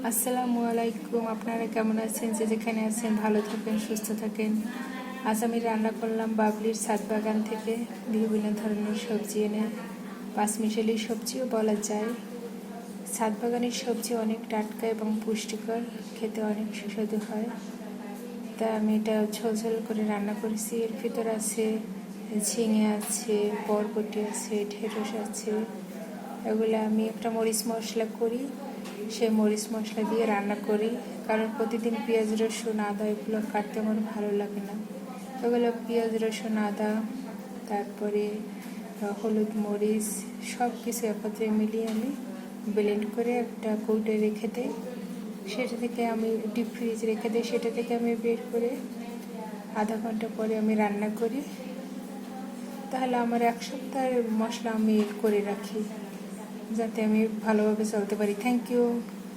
আসসালামু আলাইকুম। আপনারা কেমন আছেন? যে যেখানে আছেন ভালো থাকেন, সুস্থ থাকেন। আজ আমি রান্না করলাম বাবলির ছাদ বাগান থেকে বিভিন্ন ধরনের সবজি এনে, পাঁচমিশালি সবজিও বলা যায়। ছাদ বাগানের সবজি অনেক টাটকা এবং পুষ্টিকর, খেতে অনেক সুস্বাদু হয়। তা আমি এটা ঝোল ঝোল করে রান্না করেছি। এর ভিতর আছে ঝিঙে আছে, বরবটি আছে, ঢেঁড়স আছে। এগুলো আমি একটা মরিচ মশলা করি, সেই মরিচ মশলা দিয়ে রান্না করি, কারণ প্রতিদিন পেঁয়াজ রসুন আদা এগুলো কাটতে আমার ভালো লাগে না। এগুলো পেঁয়াজ রসুন আদা, তারপরে হলুদ মরিচ সব কিছু একত্রে মিলিয়ে আমি ব্লেন্ড করে একটা কৌটোয় রেখে দিই। সেটা থেকে আমি ডিপ ফ্রিজ রেখে দিই। সেটা থেকে আমি বের করে আধা ঘন্টা পরে আমি রান্না করি। তাহলে আমার এক সপ্তাহের মশলা আমি করে রাখি, যাতে আমি ভালোভাবে চলতে পারি। Thank you.